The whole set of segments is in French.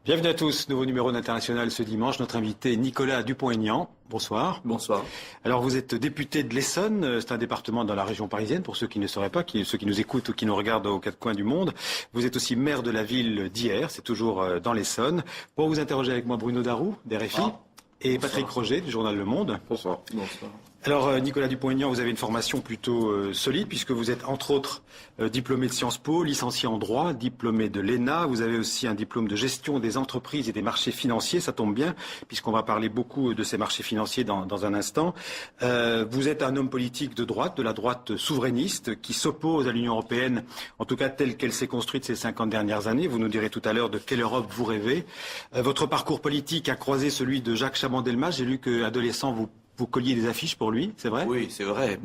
Bienvenue à tous, nouveau numéro d'International ce dimanche. Notre invité Nicolas Dupont-Aignan. Bonsoir. Bonsoir. Alors vous êtes député de l'Essonne, c'est un département dans la région parisienne, pour ceux qui ne sauraient pas, ceux qui nous écoutent ou qui nous regardent aux quatre coins du monde. Vous êtes aussi maire de la ville d'Hyères, c'est toujours dans l'Essonne. Pour vous interroger avec moi, Bruno Darroux, d'RFI, et Patrick Roger, du journal Le Monde. Bonsoir. Bonsoir. Alors Nicolas Dupont-Aignan, vous avez une formation plutôt solide puisque vous êtes entre autres diplômé de Sciences Po, licencié en droit, diplômé de l'ENA. Vous avez aussi un diplôme de gestion des entreprises et des marchés financiers, ça tombe bien puisqu'on va parler beaucoup de ces marchés financiers dans un instant. Vous êtes un homme politique de la droite souverainiste qui s'oppose à l'Union européenne, en tout cas telle qu'elle s'est construite ces 50 dernières années. Vous nous direz tout à l'heure de quelle Europe vous rêvez. Votre parcours politique a croisé celui de Jacques Chaban-Delmas. J'ai lu qu'adolescent vous colliez des affiches pour lui, c'est vrai? Oui, c'est vrai.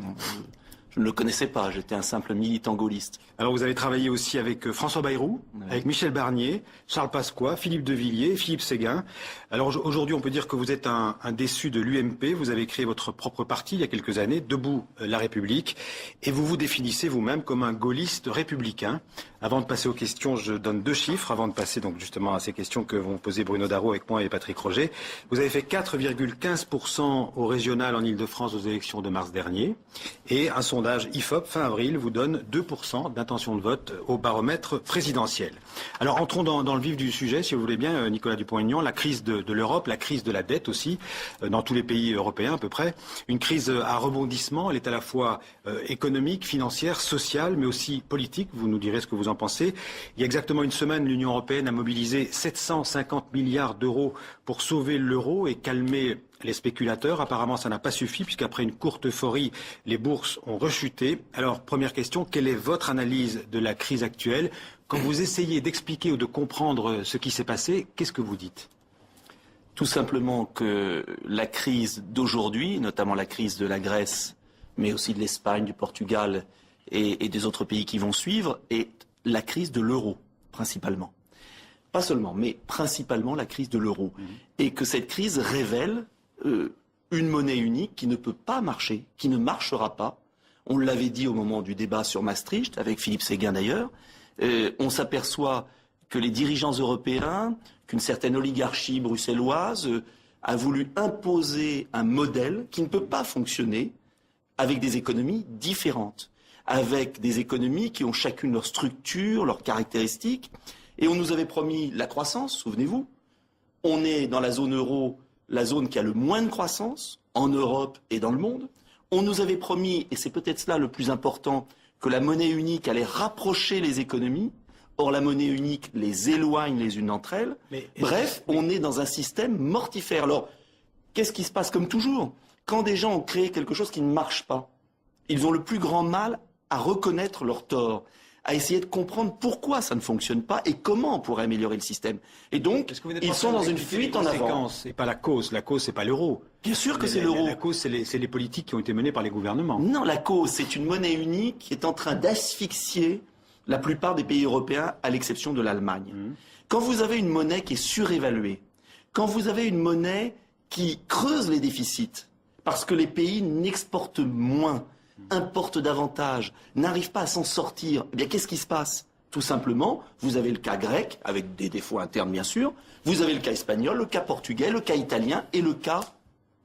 Je ne le connaissais pas, j'étais un simple militant gaulliste. Alors vous avez travaillé aussi avec François Bayrou, avec Michel Barnier, Charles Pasqua, Philippe de Villiers, Philippe Séguin. Alors aujourd'hui, on peut dire que vous êtes un déçu de l'UMP. Vous avez créé votre propre parti il y a quelques années, Debout la République, et vous vous définissez vous-même comme un gaulliste républicain. Avant de passer aux questions, je donne deux chiffres, avant de passer donc justement à ces questions que vont poser Bruno Darroux avec moi et Patrick Roger. Vous avez fait 4,15% au régional en Ile-de-France aux élections de mars dernier, et un sondage IFOP fin avril vous donne 2% d'intention de vote au baromètre présidentiel. Alors entrons dans le vif du sujet, si vous voulez bien, Nicolas Dupont-Aignan, la crise de l'Europe, la crise de la dette aussi, dans tous les pays européens à peu près. Une crise à rebondissement, elle est à la fois économique, financière, sociale, mais aussi politique. Vous nous direz ce que vous en pensez. Il y a exactement une semaine, l'Union européenne a mobilisé 750 milliards d'euros pour sauver l'euro et calmer les spéculateurs. Apparemment, ça n'a pas suffi puisqu'après une courte euphorie, les bourses ont rechuté. Alors, première question, quelle est votre analyse de la crise actuelle? Quand vous essayez d'expliquer ou de comprendre ce qui s'est passé, qu'est-ce que vous dites? Tout simplement que la crise d'aujourd'hui, notamment la crise de la Grèce, mais aussi de l'Espagne, du Portugal et des autres pays qui vont suivre, est la crise de l'euro, principalement. Pas seulement, mais principalement la crise de l'euro. Et que cette crise révèle une monnaie unique qui ne peut pas marcher, qui ne marchera pas. On l'avait dit au moment du débat sur Maastricht, avec Philippe Séguin d'ailleurs. On s'aperçoit que les dirigeants européens, qu'une certaine oligarchie bruxelloise a voulu imposer un modèle qui ne peut pas fonctionner avec des économies différentes, avec des économies qui ont chacune leur structure, leurs caractéristiques. Et on nous avait promis la croissance, souvenez-vous. On est dans la zone euro, la zone qui a le moins de croissance, en Europe et dans le monde. On nous avait promis, et c'est peut-être cela le plus important, que la monnaie unique allait rapprocher les économies. Or, la monnaie unique les éloigne les unes d'entre elles. Bref, on est dans un système mortifère. Alors, qu'est-ce qui se passe? Comme toujours, quand des gens ont créé quelque chose qui ne marche pas, ils ont le plus grand mal à reconnaître leur tort, à essayer de comprendre pourquoi ça ne fonctionne pas et comment on pourrait améliorer le système. Et donc, ils sont dans une fuite en avant. C'est pas la cause. La cause, c'est pas l'euro. Bien sûr que c'est l'euro. La cause, c'est les politiques qui ont été menées par les gouvernements. Non, la cause, c'est une monnaie unique qui est en train d'asphyxier la plupart des pays européens, à l'exception de l'Allemagne. Quand vous avez une monnaie qui est surévaluée, quand vous avez une monnaie qui creuse les déficits, parce que les pays n'exportent moins, importent davantage, n'arrivent pas à s'en sortir, eh bien qu'est-ce qui se passe? Tout simplement, vous avez le cas grec, avec des défauts internes bien sûr, vous avez le cas espagnol, le cas portugais, le cas italien et le cas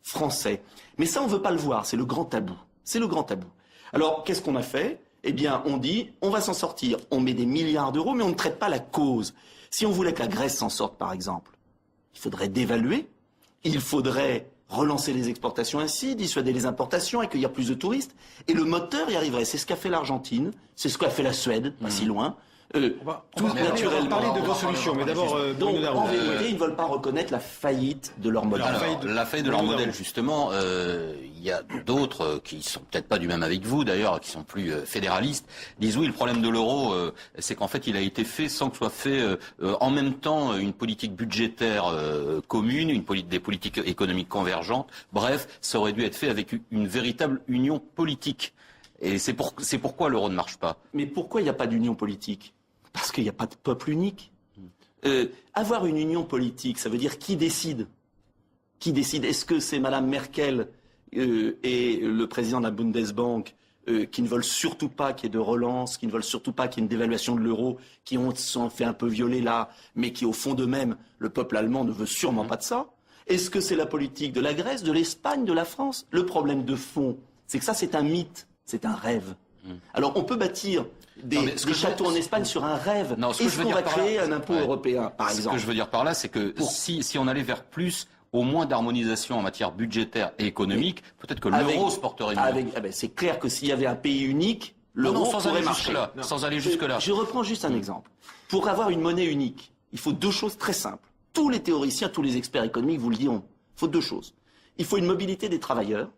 français. Mais ça, on ne veut pas le voir, c'est le grand tabou. C'est le grand tabou. Alors, qu'est-ce qu'on a fait? Eh bien, on dit, on va s'en sortir, on met des milliards d'euros, mais on ne traite pas la cause. Si on voulait que la Grèce s'en sorte, par exemple, il faudrait dévaluer, il faudrait relancer les exportations ainsi, dissuader les importations, accueillir plus de touristes, et le moteur y arriverait. C'est ce qu'a fait l'Argentine, c'est ce qu'a fait la Suède, pas si loin. Tout naturellement. On va parler de vos solutions, mais d'abord, donc, en vérité, ils ne veulent pas reconnaître la faillite de leur modèle. La faillite de leur modèle, justement, il y a d'autres qui sont peut-être pas du même avec vous, d'ailleurs, qui sont plus fédéralistes, disent oui, le problème de l'euro, c'est qu'en fait, il a été fait sans que soit fait en même temps une politique budgétaire commune, des politiques économiques convergentes. Bref, ça aurait dû être fait avec une véritable union politique. Et c'est pourquoi l'euro ne marche pas. Mais pourquoi il n'y a pas d'union politique? Parce qu'il n'y a pas de peuple unique. Avoir une union politique, ça veut dire qui décide? Qui décide? Est-ce que c'est Madame Merkel et le président de la Bundesbank qui ne veulent surtout pas qu'il y ait de relance, qui ne veulent surtout pas qu'il y ait une dévaluation de l'euro, qui sont fait un peu violer là, mais qui au fond d'eux-mêmes, le peuple allemand ne veut sûrement pas de ça. Est-ce que c'est la politique de la Grèce, de l'Espagne, de la France? Le problème de fond, c'est que ça c'est un mythe, c'est un rêve. Alors on peut bâtir des châteaux en Espagne sur un rêve. Est-ce qu'on va créer un impôt européen, par exemple? Ce que je veux dire par là, c'est que si on allait vers plus, au moins d'harmonisation en matière budgétaire et économique, peut-être que l'euro se porterait mieux. C'est clair que s'il y avait un pays unique, l'euro pourrait marcher. Sans aller jusque-là. Je reprends juste un exemple. Pour avoir une monnaie unique, il faut deux choses très simples. Tous les théoriciens, tous les experts économiques vous le diront. Il faut deux choses. Il faut une mobilité des travailleurs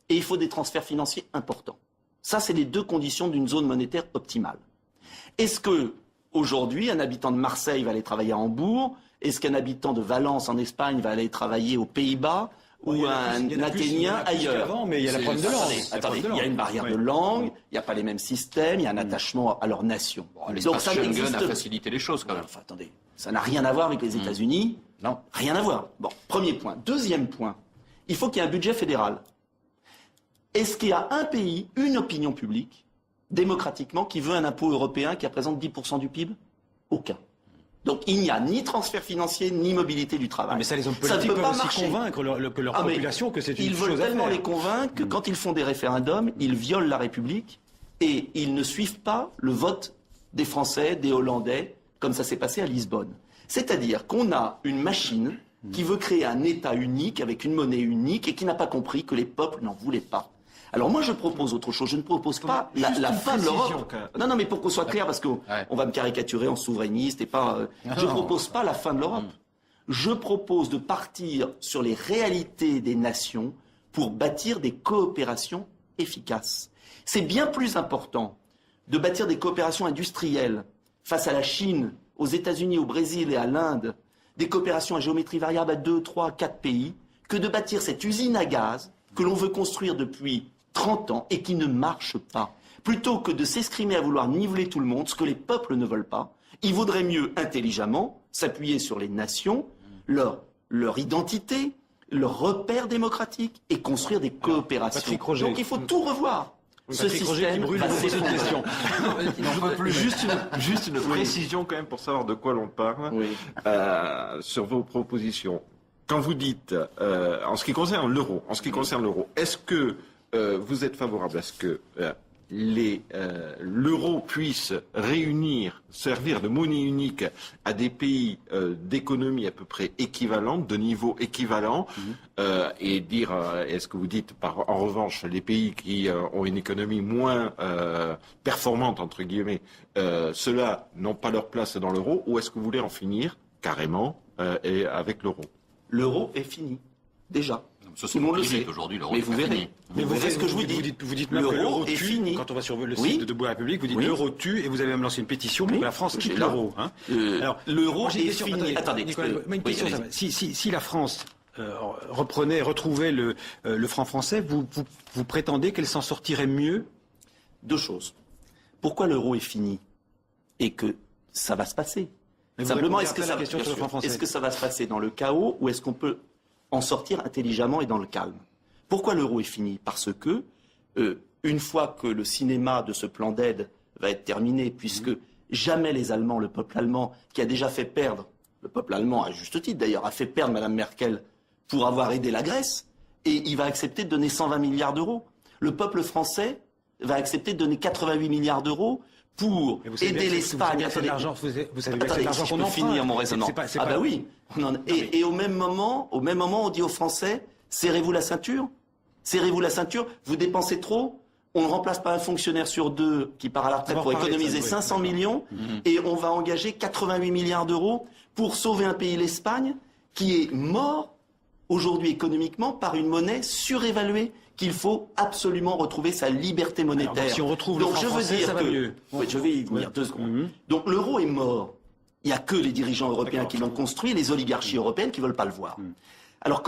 et il faut des transferts financiers importants. Ça, c'est les deux conditions d'une zone monétaire optimale. Est-ce que aujourd'hui, un habitant de Marseille va aller travailler à Hambourg? Est-ce qu'un habitant de Valence en Espagne va aller travailler aux Pays-Bas ou un Athénien ailleurs? Mais il y a la problème de langue. Attendez, il y a une barrière de langue, il n'y a pas les mêmes systèmes, il y a un attachement à leur nation. Donc ça Schengen a facilité les choses quand même. Enfin, attendez, ça n'a rien à voir avec les États-Unis. Non. Rien à voir. Bon, premier point. Deuxième point, il faut qu'il y ait un budget fédéral. Est-ce qu'il y a un pays, une opinion publique, démocratiquement, qui veut un impôt européen qui représente 10% du PIB? Aucun. Donc il n'y a ni transfert financier, ni mobilité du travail. Mais ça, les hommes politiques peuvent aussi convaincre leur population que c'est une chose à faire. Ils veulent tellement les convaincre que quand ils font des référendums, ils violent la République et ils ne suivent pas le vote des Français, des Hollandais, comme ça s'est passé à Lisbonne. C'est-à-dire qu'on a une machine qui veut créer un État unique avec une monnaie unique et qui n'a pas compris que les peuples n'en voulaient pas. Alors moi je propose autre chose, je ne propose pas la fin de l'Europe. Non, mais pour qu'on soit clair, parce qu'on va me caricaturer en souverainiste et pas... je ne propose pas la fin de l'Europe. Je propose de partir sur les réalités des nations pour bâtir des coopérations efficaces. C'est bien plus important de bâtir des coopérations industrielles face à la Chine, aux États-Unis, au Brésil et à l'Inde, des coopérations à géométrie variable à 2, 3, 4 pays, que de bâtir cette usine à gaz que l'on veut construire depuis 30 ans et qui ne marche pas. Plutôt que de s'escrimer à vouloir niveler tout le monde, ce que les peuples ne veulent pas, il vaudrait mieux intelligemment s'appuyer sur les nations, leur identité, leurs repères démocratiques et construire des coopérations. Donc il faut tout revoir. Ce système va s'effondrer. Juste une précision quand même pour savoir de quoi l'on parle sur vos propositions. Quand vous dites, en ce qui concerne l'euro, est-ce que vous êtes favorable à ce que l'euro puisse servir de monnaie unique à des pays d'économie à peu près équivalente, de niveau équivalent, et dire, est-ce que vous dites en revanche les pays qui ont une économie moins performante entre guillemets, ceux-là n'ont pas leur place dans l'euro, ou est-ce que vous voulez en finir carrément avec l'euro? L'euro est fini, déjà. Tout le monde le sait. Aujourd'hui, l'euro mais vous verrez. Mais vous verrez ce que je vous dis. Vous dites même que l'euro est fini. Quand on va sur le site de Debout la République, vous dites l'euro tue et vous avez même lancé une pétition pour que la France quitte l'euro. Alors, l'euro est fini. Attendez, Nicolas, une question. Si la France retrouvait le franc français, vous prétendez qu'elle s'en sortirait mieux? Deux choses. Pourquoi l'euro est fini et que ça va se passer? Simplement, est-ce que ça va se passer dans le chaos ou est-ce qu'on peut en sortir intelligemment et dans le calme? Pourquoi l'euro est fini? Parce que, une fois que le cinéma de ce plan d'aide va être terminé, puisque jamais les Allemands, le peuple allemand, qui a déjà fait perdre, le peuple allemand, à juste titre d'ailleurs, a fait perdre Mme Merkel pour avoir aidé la Grèce, et il va accepter de donner 120 milliards d'euros. Le peuple français va accepter de donner 88 milliards d'euros pour aider l'Espagne. Vous savez bien que c'est l'argent qu'on emprunte. Finir mon raisonnement. Bah oui. Et au même moment, on dit aux Français, serrez-vous la ceinture. Serrez-vous la ceinture. Vous dépensez trop. On ne remplace pas un fonctionnaire sur deux qui part à la retraite pour économiser 500 millions. Et on va engager 88 milliards d'euros pour sauver un pays, l'Espagne, qui est mort aujourd'hui économiquement par une monnaie surévaluée, qu'il faut absolument retrouver sa liberté monétaire. Alors, si on retrouve le franc français, ça va mieux. Oui, je vais y venir 2 secondes. Donc l'euro est mort. Il n'y a que les dirigeants européens qui l'ont construit et les oligarchies européennes qui ne veulent pas le voir. Alors